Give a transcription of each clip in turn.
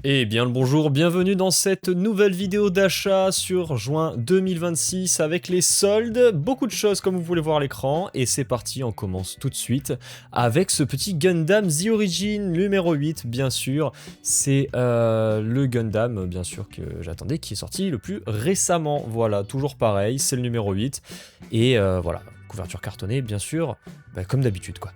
Eh bien le bonjour, bienvenue dans cette nouvelle vidéo d'achat sur juin 2026 avec les soldes, beaucoup de choses comme vous pouvez voir à l'écran et c'est parti, on commence tout de suite avec ce petit Gundam The Origin numéro 8 bien sûr, c'est le Gundam bien sûr que j'attendais qui est sorti le plus récemment, voilà, toujours pareil, c'est le numéro 8 et voilà, couverture cartonnée bien sûr, comme d'habitude quoi.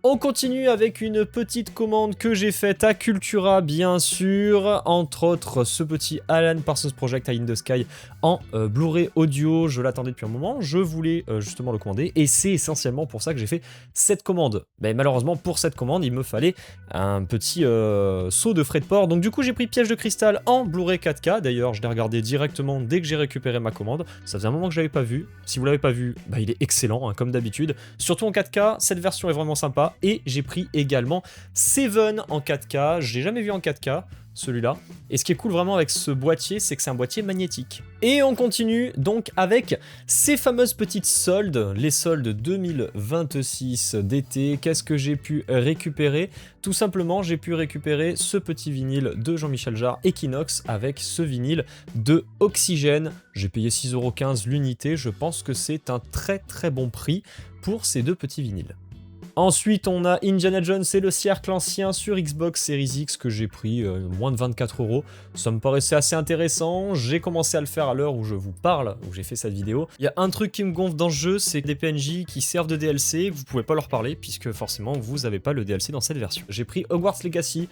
On continue avec une petite commande que j'ai faite à Cultura, bien sûr, entre autres ce petit Alan Parsons Project Eye in the Sky en Blu-ray audio, je l'attendais depuis un moment, je voulais justement le commander, et c'est essentiellement pour ça que j'ai fait cette commande. Mais malheureusement, pour cette commande, il me fallait un petit saut de frais de port, donc du coup j'ai pris Piège de Cristal en Blu-ray 4K, d'ailleurs je l'ai regardé directement dès que j'ai récupéré ma commande, ça faisait un moment que je l'avais pas vu, si vous l'avez pas vu, il est excellent, hein, comme d'habitude, surtout en 4K, cette version est vraiment sympa. Et j'ai pris également Seven en 4K, j'ai jamais vu en 4K celui-là. Et ce qui est cool vraiment avec ce boîtier, c'est que c'est un boîtier magnétique. Et on continue donc avec ces fameuses petites soldes, les soldes 2026 d'été. Qu'est-ce que j'ai pu récupérer? Tout simplement, j'ai pu récupérer ce petit vinyle de Jean-Michel Jarre Equinox avec ce vinyle de Oxygène. J'ai payé 6,15€ l'unité, je pense que c'est un très très bon prix pour ces deux petits vinyles. Ensuite, on a Indiana Jones et le Cercle Ancien sur Xbox Series X que j'ai pris moins de 24€. Ça me paraissait assez intéressant. J'ai commencé à le faire à l'heure où je vous parle, où j'ai fait cette vidéo. Il y a un truc qui me gonfle dans ce jeu, c'est des PNJ qui servent de DLC. Vous pouvez pas leur parler puisque forcément vous n'avez pas le DLC dans cette version. J'ai pris Hogwarts Legacy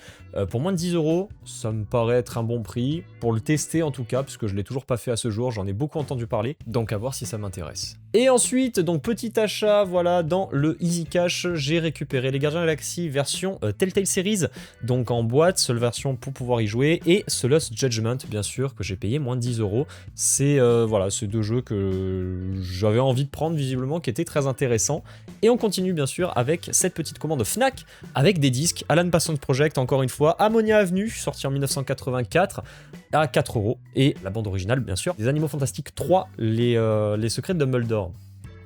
pour moins de 10€. Ça me paraît être un bon prix pour le tester en tout cas, puisque je l'ai toujours pas fait à ce jour. J'en ai beaucoup entendu parler, donc à voir si ça m'intéresse. Et ensuite, donc petit achat, voilà, dans le Easy Cash, j'ai récupéré les Gardiens de la Galaxie version Telltale Series, donc en boîte, seule version pour pouvoir y jouer, et The Lost Judgment, bien sûr, que j'ai payé moins de 10€. C'est voilà, ces deux jeux que j'avais envie de prendre visiblement, qui étaient très intéressants. Et on continue bien sûr avec cette petite commande Fnac, avec des disques, Alan Parsons Project, encore une fois, Ammonia Avenue, sorti en 1984, à 4€, et la bande originale, bien sûr, des Animaux Fantastiques 3, les secrets de Dumbledore.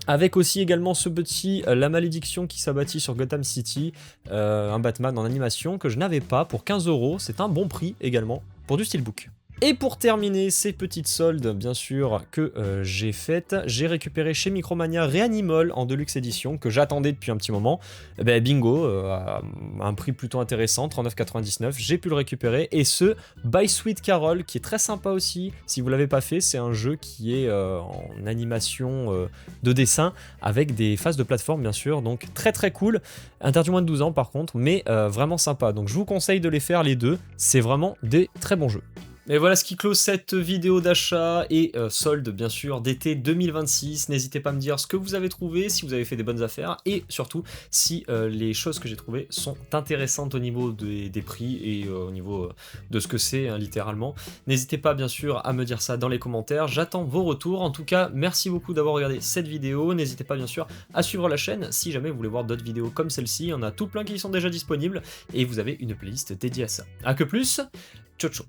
Avec aussi également ce petit La Malédiction qui s'abattit sur Gotham City, un Batman en animation que je n'avais pas pour 15€, c'est un bon prix également pour du steelbook. Et pour terminer ces petites soldes, bien sûr, que j'ai faites, j'ai récupéré chez Micromania Reanimol en Deluxe Edition, que j'attendais depuis un petit moment. Bingo, à un prix plutôt intéressant, 39,99€, j'ai pu le récupérer. Et ce, By Sweet Carol, qui est très sympa aussi, si vous l'avez pas fait, c'est un jeu qui est en animation de dessin, avec des phases de plateforme, bien sûr, donc très très cool. Interdit moins de 12 ans par contre, mais vraiment sympa. Donc je vous conseille de les faire les deux, c'est vraiment des très bons jeux. Et voilà ce qui close cette vidéo d'achat et solde bien sûr d'été 2026. N'hésitez pas à me dire ce que vous avez trouvé, si vous avez fait des bonnes affaires et surtout si les choses que j'ai trouvées sont intéressantes au niveau des prix et au niveau de ce que c'est hein, littéralement. N'hésitez pas bien sûr à me dire ça dans les commentaires, j'attends vos retours. En tout cas, merci beaucoup d'avoir regardé cette vidéo. N'hésitez pas bien sûr à suivre la chaîne si jamais vous voulez voir d'autres vidéos comme celle-ci. Il y en a tout plein qui sont déjà disponibles et vous avez une playlist dédiée à ça. A que plus, ciao ciao.